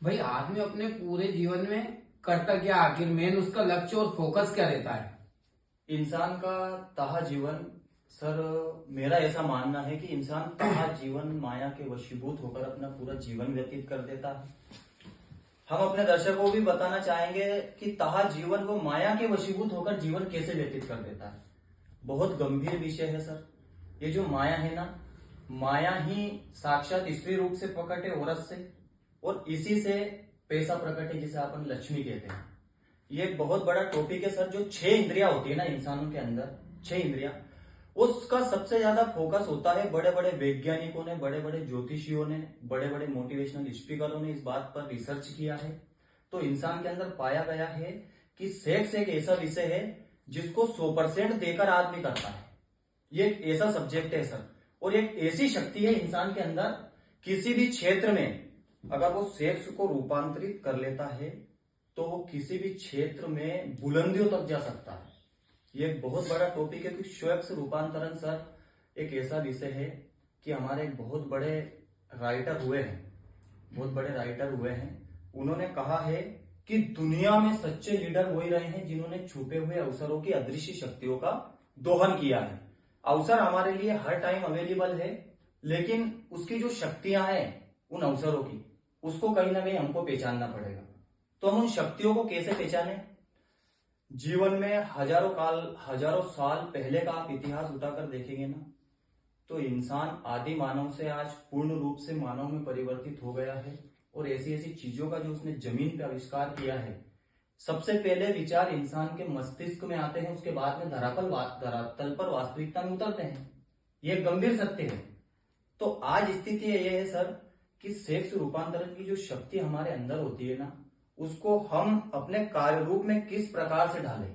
भाई आदमी अपने पूरे जीवन में करता क्या, आखिर मेन उसका लक्ष्य और फोकस क्या रहता है? इंसान का तहा जीवन, सर मेरा ऐसा मानना है कि इंसान तहा जीवन माया के वशीभूत होकर अपना पूरा जीवन व्यतीत कर देता है। हम अपने दर्शकों को भी बताना चाहेंगे कि तहा जीवन वो माया के वशीभूत होकर जीवन कैसे व्यतीत कर देता है। बहुत गंभीर विषय है सर। ये जो माया है ना, माया ही साक्षात स्त्री रूप से प्रकट है औरत से, और इसी से पैसा प्रकट है जिसे अपन लक्ष्मी कहते हैं। ये एक बहुत बड़ा टॉपिक है सर। जो 6 इंद्रियां होती है ना इंसानों के अंदर, 6 इंद्रियां, उसका सबसे ज्यादा फोकस होता है। बड़े बड़े वैज्ञानिकों ने, बड़े बड़े ज्योतिषियों ने, बड़े बड़े मोटिवेशनल स्पीकरों ने इस बात पर रिसर्च किया है। तो इंसान के अंदर पाया गया है कि सेक्स एक ऐसा विषय है जिसको 100% देकर आदमी करता है। ये एक ऐसा सब्जेक्ट है सर, और एक ऐसी शक्ति है इंसान के अंदर, किसी भी क्षेत्र में अगर वो सेक्स को रूपांतरित कर लेता है तो वो किसी भी क्षेत्र में बुलंदियों तक जा सकता है। ये एक बहुत बड़ा टॉपिक है कि सेक्स रूपांतरण सर एक ऐसा विषय है कि हमारे एक बहुत बड़े राइटर हुए हैं, उन्होंने कहा है कि दुनिया में सच्चे लीडर वही रहे हैं जिन्होंने छुपे हुए अवसरों की अदृश्य शक्तियों का दोहन किया है। अवसर हमारे लिए हर टाइम अवेलेबल है, लेकिन उसकी जो शक्तियां हैं उन अवसरों की, उसको कहीं ना कहीं हमको पहचानना पड़ेगा। तो हम उन शक्तियों को कैसे पहचाने? जीवन में हजारों साल पहले का आप इतिहास उठाकर देखेंगे ना, तो इंसान आदि मानव से आज पूर्ण रूप से मानव में परिवर्तित हो गया है। और ऐसी ऐसी चीजों का जो उसने जमीन पे आविष्कार किया है, सबसे पहले विचार इंसान के मस्तिष्क में आते हैं, उसके बाद में धरातल पर वास्तविकता में उतरते हैं। ये गंभीर सत्य है। तो आज स्थिति यह है सर कि सेक्स रूपांतरण की जो शक्ति हमारे अंदर होती है ना, उसको हम अपने कार्य रूप में किस प्रकार से ढालें,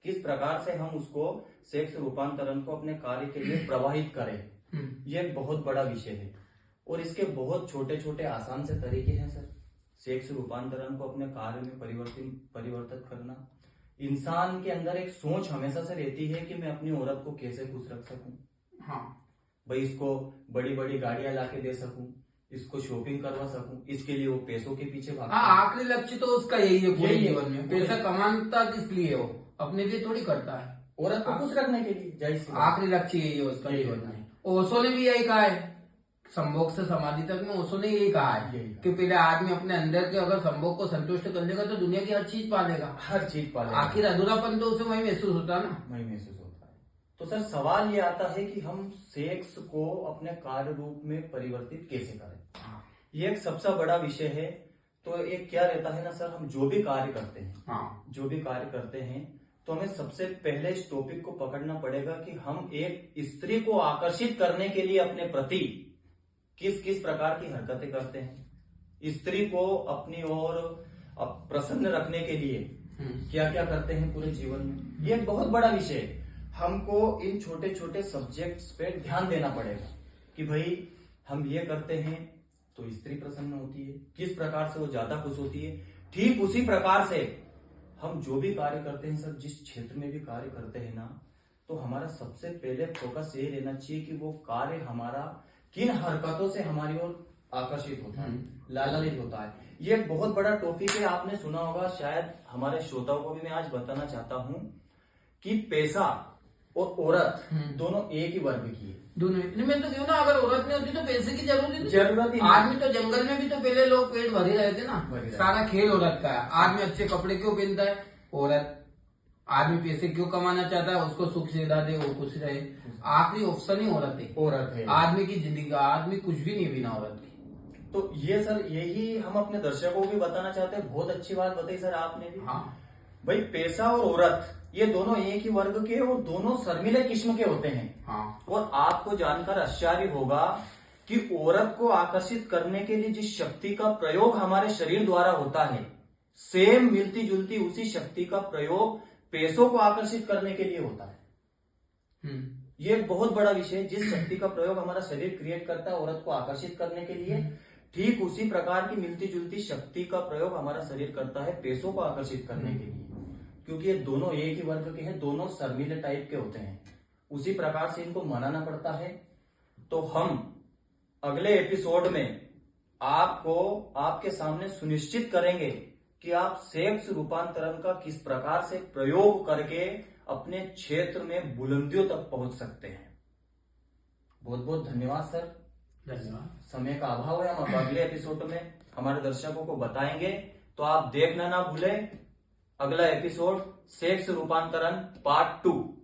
किस प्रकार से हम उसको सेक्स रूपांतरण को अपने कार्य के लिए प्रवाहित करें, ये बहुत बड़ा विषय है। और इसके बहुत छोटे छोटे आसान से तरीके हैं सर। सेक्स रूपांतरण को अपने कार्य में परिवर्तित करना। इंसान के अंदर एक सोच हमेशा से रहती है कि मैं अपनी औरत को कैसे खुश रख सकूं। हाँ भाई, इसको बड़ी बड़ी गाड़ियां लाके दे सकूं, इसको शॉपिंग करवा सकूं, इसके लिए वो पैसों के पीछे भागता है। हाँ, आखिरी लक्ष्य तो उसका यही है पूरे जीवन में। पैसा कमाता किस लिए? वो अपने लिए थोड़ी करता है, औरत को खुश रखने के लिए। जाहिर सी बात। आखिरी लक्ष्य यही है उसका जीवन में। ओशो ने भी यही कहा है, संभोग से समाधि तक में ओशो ने यही कहा है कि पहले आदमी अपने अंदर के अगर संभोग को संतुष्ट कर लेगा तो दुनिया की हर चीज पालेगा। हर चीज पालेगा। आखिर अधूरापन तो उसे वही महसूस होता है ना, वही महसूस होता है। तो सर सवाल ये आता है कि हम सेक्स को अपने कार्य रूप में परिवर्तित कैसे करें। ये एक सबसे बड़ा विषय है। तो एक क्या रहता है ना सर, हम जो भी कार्य करते हैं, तो हमें सबसे पहले इस टॉपिक को पकड़ना पड़ेगा कि हम एक स्त्री को आकर्षित करने के लिए अपने प्रति किस किस प्रकार की हरकतें करते हैं, स्त्री को अपनी ओर प्रसन्न रखने के लिए क्या क्या करते हैं पूरे जीवन में। ये एक बहुत बड़ा विषय है। हमको इन छोटे छोटे सब्जेक्ट्स पे ध्यान देना पड़ेगा कि भाई हम ये करते हैं तो स्त्री प्रसन्न होती है, किस प्रकार से वो ज्यादा खुश होती है। ठीक उसी प्रकार से हम जो भी कार्य करते हैं सर, जिस क्षेत्र में भी कार्य करते हैं ना, तो हमारा सबसे पहले फोकस ये रहना चाहिए कि वो कार्य हमारा किन हरकतों से हमारी ओर आकर्षित होता है, लालनित होता है। ये एक बहुत बड़ा टॉपिक है, आपने सुना होगा, शायद हमारे श्रोताओं को भी मैं आज बताना चाहता हूं कि पैसा और औरत दोनों एक ही वर्ग की है। दोनों इतने में तो क्यों ना, अगर औरत नहीं होती तो पैसे की जरूरत ही आदमी तो जंगल में भी तो पहले लोग पेट भरे रहे थे ना। सारा खेल औरत का है। आदमी अच्छे कपड़े क्यों पहनता है? औरत। आदमी पैसे क्यों कमाना चाहता है? उसको सुख सुविधा दे, वो खुश रहे। आखिरी ऑप्शन ही औरत है। आदमी की जिंदगी का, आदमी कुछ भी नहीं बिना औरत की। तो ये सर यही हम अपने दर्शकों को भी बताना चाहते हैं। बहुत अच्छी बात बताई सर आपने भी। हाँ भाई, पैसा और औरत ये दोनों एक ही वर्ग के और दोनों शर्मिले किस्म के होते हैं। हाँ। और आपको जानकर आश्चर्य होगा कि औरत को आकर्षित करने के लिए जिस शक्ति का प्रयोग हमारे शरीर द्वारा होता है, सेम मिलती जुलती उसी शक्ति का प्रयोग पैसों को आकर्षित करने के लिए होता है। ये एक बहुत बड़ा विषय है। जिस शक्ति का प्रयोग हमारा शरीर क्रिएट करता है औरत को आकर्षित करने के लिए, ठीक उसी प्रकार की मिलती जुलती शक्ति का प्रयोग हमारा शरीर करता है पैसों को आकर्षित करने के लिए। क्योंकि ये दोनों एक ही वर्ग के हैं, दोनों शर्मिले टाइप के होते हैं, उसी प्रकार से इनको मनाना पड़ता है। तो हम अगले एपिसोड में आपको आपके सामने सुनिश्चित करेंगे कि आप सेक्स रूपांतरण का किस प्रकार से प्रयोग करके अपने क्षेत्र में बुलंदियों तक पहुंच सकते हैं। बहुत बहुत धन्यवाद सर। धन्यवाद। समय का अभाव है, हम अब अगले एपिसोड में हमारे दर्शकों को बताएंगे, तो आप देखना ना भूलें अगला एपिसोड सेक्स रूपांतरण पार्ट 2।